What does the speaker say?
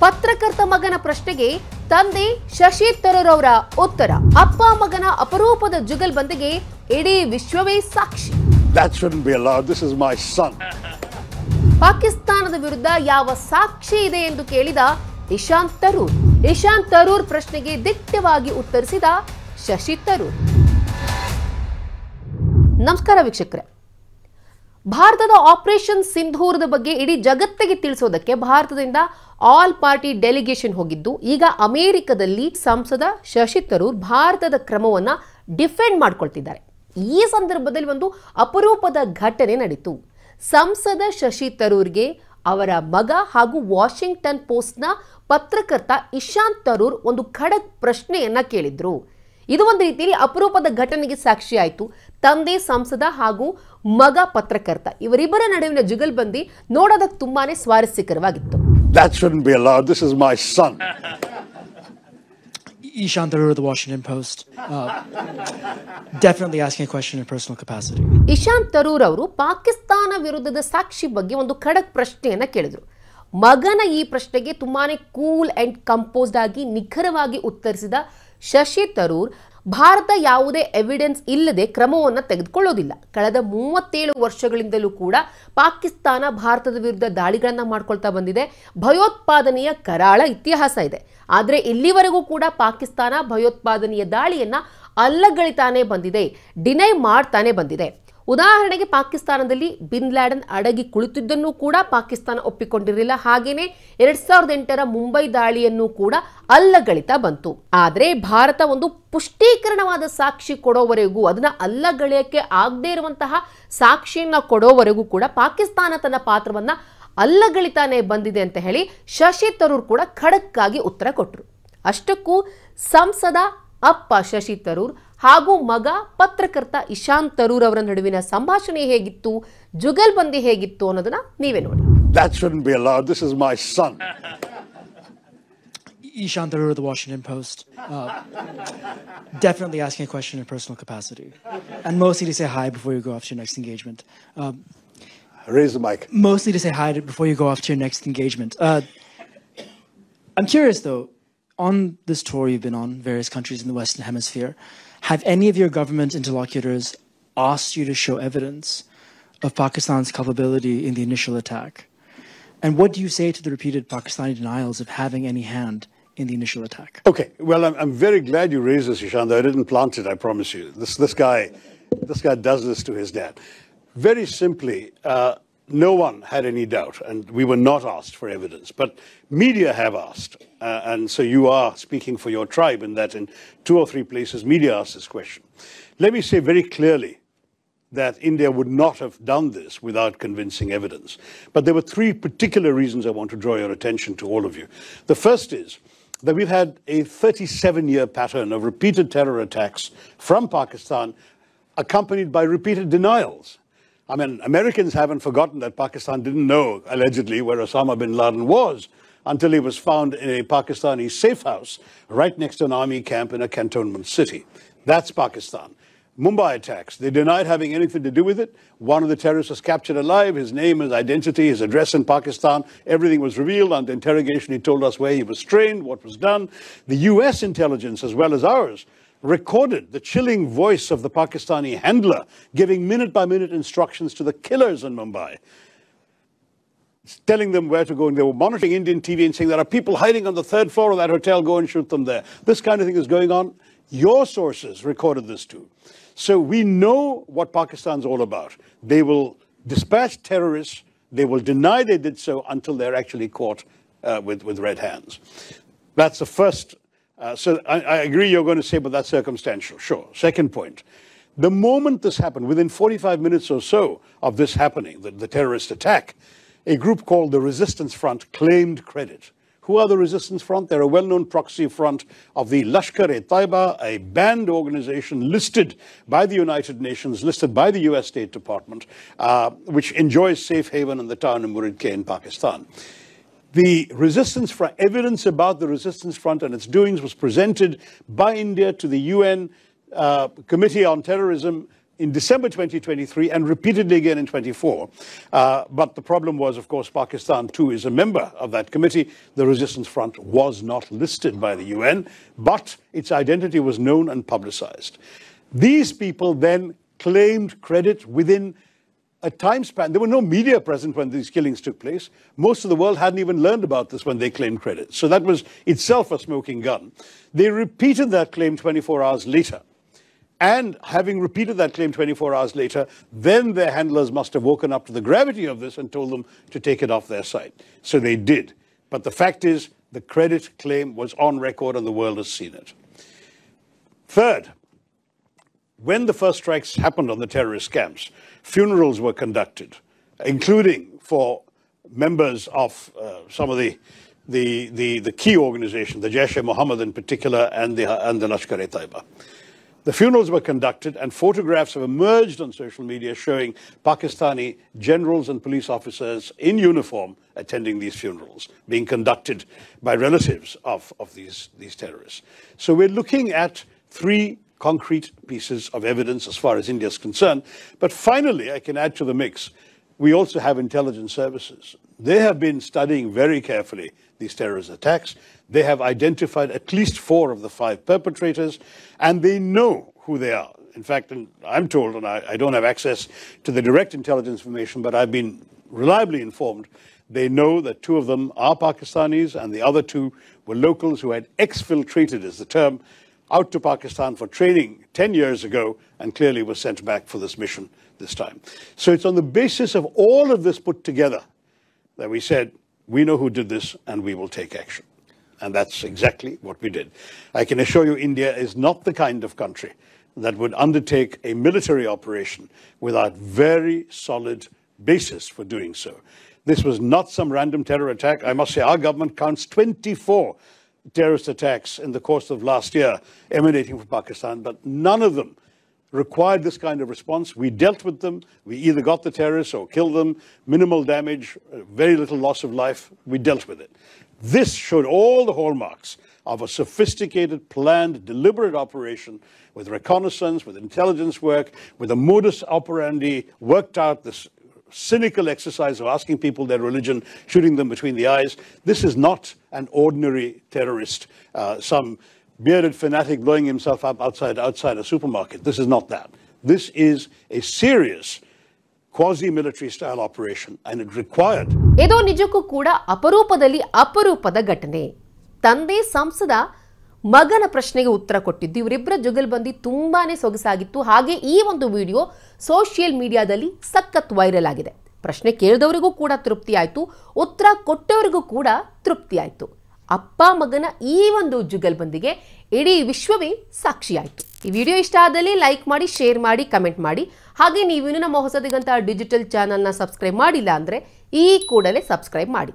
ಪತ್ರಕರ್ತ ಮಗನ ಪ್ರಶ್ನೆಗೆ ತಂದೆ ಶಶಿ ತರೂರ್ ಅವರ ಉತ್ತರ. ಅಪ್ಪ ಮಗನ ಅಪರೂಪದ ಜುಗಲ್ಬಂದಿಗೆ ಇಡೀ ವಿಶ್ವವೇ ಸಾಕ್ಷಿ. That shouldn't be allowed. This is my son. ಪಾಕಿಸ್ತಾನದ ವಿರುದ್ಧ ಯಾವ ಸಾಕ್ಷಿ ಇದೆ ಎಂದು ಕೇಳಿದ ಇಶಾಂತ್ ತರೂರ್. ಇಶಾಂತ್ ತರೂರ್ ಪ್ರಶ್ನೆಗೆ ದಿಟ್ಟವಾಗಿ ಉತ್ತರಿಸಿದ ಶಶಿ ತರೂರ್. ನಮಸ್ಕಾರ ವೀಕ್ಷಕರೇ. ಭಾರತದ ಆಪರೇಷನ್ ಸಿಂಧೂರದ ಬಗ್ಗೆ ಇಡೀ ಜಗತ್ತಿಗೆ ತಿಳಿಸೋದಕ್ಕೆ ಭಾರತದಿಂದ ಆಲ್ ಪಾರ್ಟಿ ಡೆಲಿಗೇಷನ್ ಹೋಗಿದ್ದು, ಈಗ ಅಮೆರಿಕದಲ್ಲಿ ಸಂಸದ ಶಶಿ ತರೂರ್ ಭಾರತದ ಕ್ರಮವನ್ನ ಡಿಫೆಂಡ್ ಮಾಡ್ಕೊಳ್ತಿದ್ದಾರೆ. ಈ ಸಂದರ್ಭದಲ್ಲಿ ಒಂದು ಅಪರೂಪದ ಘಟನೆ ನಡೆಯಿತು. ಸಂಸದ ಶಶಿ ತರೂರ್ಗೆ ಅವರ ಮಗ ಹಾಗೂ ವಾಷಿಂಗ್ಟನ್ ಪೋಸ್ಟ್ನ ಪತ್ರಕರ್ತ ಇಶಾಂತ್ ತರೂರ್ ಒಂದು ಖಡಕ್ ಪ್ರಶ್ನೆಯನ್ನ ಕೇಳಿದ್ರು. ಇದು ಒಂದು ರೀತಿಯಲ್ಲಿ ಅಪರೂಪದ ಘಟನೆಗೆ ಸಾಕ್ಷಿ ಆಯಿತು. ತಂದೆ ಸಂಸದ ಹಾಗೂ ಮಗ ಪತ್ರಕರ್ತ ಇವರಿಬ್ಬರ ನಡುವಿನ ಜುಗಲ್ಬಂದಿ ನೋಡೋದಕ್ಕೆ ತುಂಬಾನೇ ಸ್ವಾರಸ್ಯಕರವಾಗಿತ್ತು. That shouldn't be allowed. This is my son. Ishaan Tharoor of the Washington Post. Definitely asking a question in personal capacity. Ishant Tharoor ಅವರು ಪಾಕಿಸ್ತಾನ ವಿರುದ್ಧದ ಸಾಕ್ಷಿ ಬಗ್ಗೆ ಒಂದು ಖಡಕ್ ಪ್ರಶ್ನೆಯನ್ನ ಕೇಳಿದ್ರು. ಮಗನ ಈ ಪ್ರಶ್ನೆಗೆ ತುಂಬಾನೇ ಕೂಲ್ ಅಂಡ್ ಕಂಪೋಸ್ಡ್ ಆಗಿ ನಿಖರವಾಗಿ ಉತ್ತರಿಸಿದ ಶಶಿ ತರೂರ್, ಭಾರತ ಯಾವುದೇ ಎವಿಡೆನ್ಸ್ ಇಲ್ಲದೆ ಕ್ರಮವನ್ನು ತೆಗೆದುಕೊಳ್ಳೋದಿಲ್ಲ. ಕಳೆದ 37 ವರ್ಷಗಳಿಂದಲೂ ಕೂಡ ಪಾಕಿಸ್ತಾನ ಭಾರತದ ವಿರುದ್ಧ ದಾಳಿಗಳನ್ನು ಮಾಡ್ಕೊಳ್ತಾ ಬಂದಿದೆ. ಭಯೋತ್ಪಾದನೆಯ ಕರಾಳ ಇತಿಹಾಸ ಇದೆ. ಆದರೆ ಇಲ್ಲಿವರೆಗೂ ಕೂಡ ಪಾಕಿಸ್ತಾನ ಭಯೋತ್ಪಾದನೆಯ ದಾಳಿಯನ್ನ ಅಲ್ಲಗಳಿತಾನೆ ಬಂದಿದೆ, ಡಿನೈ ಮಾಡ್ತಾನೆ ಬಂದಿದೆ. ಉದಾಹರಣೆಗೆ ಪಾಕಿಸ್ತಾನದಲ್ಲಿ ಬಿನ್ ಲ್ಯಾಡನ್ ಅಡಗಿ ಕುಳಿತಿದ್ದನ್ನು ಕೂಡ ಪಾಕಿಸ್ತಾನ ಒಪ್ಪಿಕೊಂಡಿರಲಿಲ್ಲ. ಹಾಗೇನೆ 2008ರ ಮುಂಬೈ ದಾಳಿಯನ್ನು ಕೂಡ ಅಲ್ಲಗಳಿತಾ ಬಂತು. ಆದರೆ ಭಾರತ ಒಂದು ಪುಷ್ಟೀಕರಣವಾದ ಸಾಕ್ಷಿ ಕೊಡೋವರೆಗೂ, ಅದನ್ನ ಅಲ್ಲಗಳೆಯಕ್ಕೆ ಆಗದೇ ಇರುವಂತಹ ಸಾಕ್ಷಿಯನ್ನ ಕೊಡೋವರೆಗೂ ಕೂಡ ಪಾಕಿಸ್ತಾನ ತನ್ನ ಪಾತ್ರವನ್ನ ಅಲ್ಲಗಳಿತಾನೆ ಬಂದಿದೆ ಅಂತ ಹೇಳಿ ಶಶಿ ತರೂರ್ ಕೂಡ ಖಡಕ್ಕಾಗಿ ಉತ್ತರ ಕೊಟ್ಟರು. ಅಷ್ಟಕ್ಕೂ ಸಂಸದ ಅಪ್ಪ ಶಶಿ ತರೂರ್ ಹಾಗೂ ಮಗ ಪತ್ರಕರ್ತ ಇಶಾಂತ್ ತರೂರ್ ಅವರ ನಡುವಿನ ಸಂಭಾಷಣೆ ಹೇಗಿತ್ತು, ಜುಗಲ್ಬಂದಿ ಹೇಗಿತ್ತು ಅನ್ನೋದನ್ನ ನೀವೇ ನೋಡಿ. That shouldn't be allowed. This is my son. Ishaan Tharoor of the Washington Post. Definitely asking a question in personal capacity. And mostly to say hi before you go off to your next engagement. Raise the mic. Mostly to say hi before you go off to your next engagement. I'm curious though, on this tour you've been on, various countries in the Western Hemisphere, have any of your government interlocutors asked you to show evidence of Pakistan's culpability in the initial attack? And what do you say to the repeated Pakistani denials of having any hand in the initial attack? Okay, well, I'm very glad you raised this, Ishaan. I didn't plant it, I promise you. This guy does this to his dad. Very simply, no one had any doubt, and we were not asked for evidence. But media have asked, and so you are speaking for your tribe in that in 2 or 3 places media asked this question. Let me say very clearly that India would not have done this without convincing evidence. But there were 3 particular reasons I want to draw your attention to, all of you. The first is that we've had a 37-year pattern of repeated terror attacks from Pakistan, accompanied by repeated denials. I mean, Americans haven't forgotten that Pakistan didn't know, allegedly, where Osama bin Laden was until he was found in a Pakistani safe house right next to an army camp in a cantonment city. That's Pakistan. Mumbai attacks. They denied having anything to do with it. One of the terrorists was captured alive. His name, his identity, his address in Pakistan. Everything was revealed. Under interrogation, he told us where he was trained, what was done. The US intelligence, as well as ours, recorded the chilling voice of the Pakistani handler giving minute-by-minute instructions to the killers in Mumbai, telling them where to go. And they were monitoring Indian TV and saying, there are people hiding on the 3rd floor of that hotel, go and shoot them there. This kind of thing is going on. Your sources recorded this too. So we know what Pakistan's all about. They will dispatch terrorists. They will deny they did so until they're actually caught with red hands. That's the first. So I agree you're going to say, but that's circumstantial. Sure. Second point. The moment this happened, within 45 minutes or so of this happening, the terrorist attack, a group called the Resistance Front claimed credit. Who are the Resistance Front? They're a well-known proxy front of the Lashkar-e-Taiba, a banned organization listed by the United Nations, listed by the US State Department, which enjoys safe haven in the town of Muridke in Pakistan. The Resistance Front, evidence about the Resistance Front and its doings was presented by India to the UN Committee on Terrorism in December 2023 and repeatedly again in 24. But the problem was, of course, Pakistan too is a member of that committee. The Resistance Front was not listed by the UN, but its identity was known and publicized. These people then claimed credit within a time span. There were no media present when these killings took place. Most of the world hadn't even learned about this when they claimed credit. So that was itself a smoking gun. They repeated that claim 24 hours later. And having repeated that claim 24 hours later, then their handlers must have woken up to the gravity of this and told them to take it off their site. So they did. But the fact is, the credit claim was on record and the world has seen it. Third, when the first strikes happened on the terrorist camps, funerals were conducted, including for members of some of the key organizations, the Jaish-e-Mohammed in particular, and the Lashkar-e-Taiba. The funerals were conducted, and photographs have emerged on social media showing Pakistani generals and police officers in uniform attending these funerals, being conducted by relatives of these terrorists. So we're looking at three concrete pieces of evidence as far as India is concerned. But finally, I can add to the mix, we also have intelligence services. They have been studying very carefully these terrorist attacks. They have identified at least 4 of the 5 perpetrators, and they know who they are. In fact, and I'm told, and I don't have access to the direct intelligence information, but I've been reliably informed, they know that 2 of them are Pakistanis, and the other 2 were locals who had exfiltrated, is the term, out to Pakistan for training 10 years ago, and clearly were sent back for this mission this time. So it's on the basis of all of this put together that we said, we know who did this and we will take action. And that's exactly what we did. I can assure you India is not the kind of country that would undertake a military operation without very solid basis for doing so. This was not some random terror attack. I must say our government counts 24 terrorist attacks in the course of last year emanating from Pakistan, but none of them required this kind of response. We dealt with them. We either got the terrorists or killed them. Minimal damage, very little loss of life. We dealt with it. This showed all the hallmarks of a sophisticated, planned, deliberate operation with reconnaissance, with intelligence work, with a modus operandi worked out, this cynical exercise of asking people their religion, shooting them between the eyes. This is not an ordinary terrorist, some bearded fanatic blowing himself up outside a supermarket. This is not that. This is a serious quasi-military style operation, and it required. ಇದು ನಿಜಕ್ಕೂ ಕೂಡ ಅಪರೂಪದಲ್ಲಿ ಅಪರೂಪದ ಘಟನೆ. ತಂದೆ ಸಂಸದ ಮಗನ ಪ್ರಶ್ನೆಗೆ ಉತ್ತರ ಕೊಟ್ಟಿದ್ದು ಇವರಿಬ್ಬರ ಜುಗಲ್ಬಂದಿ ತುಂಬಾನೇ ಸೊಗಸಾಗಿತ್ತು. ಹಾಗೆ ಈ ಒಂದು ವಿಡಿಯೋ ಸೋಷಿಯಲ್ ಮೀಡಿಯಾದಲ್ಲಿ ಸಖತ್ ವೈರಲ್ ಆಗಿದೆ. ಪ್ರಶ್ನೆ ಕೇಳಿದವರಿಗೂ ಕೂಡ ತೃಪ್ತಿ ಆಯಿತು, ಉತ್ತರ ಕೊಟ್ಟವರಿಗೂ ಕೂಡ ತೃಪ್ತಿ ಆಯಿತು. ಅಪ್ಪ ಮಗನ ಈ ಒಂದು ಜುಗಲ್ಬಂದಿಗೆ ಇಡೀ ವಿಶ್ವವೇ ಸಾಕ್ಷಿಯಾಯಿತು. ಈ ವಿಡಿಯೋ ಇಷ್ಟ ಆದಲ್ಲಿ ಲೈಕ್ ಮಾಡಿ, ಶೇರ್ ಮಾಡಿ, ಕಮೆಂಟ್ ಮಾಡಿ. ಹಾಗೆ ನೀವಿನ್ನೂ ನಮ್ಮ ಹೊಸದಿಗಂತ ಡಿಜಿಟಲ್ ಚಾನಲ್ನ ಸಬ್ಸ್ಕ್ರೈಬ್ ಮಾಡಿಲ್ಲ ಅಂದರೆ ಈ ಕೂಡಲೇ ಸಬ್ಸ್ಕ್ರೈಬ್ ಮಾಡಿ.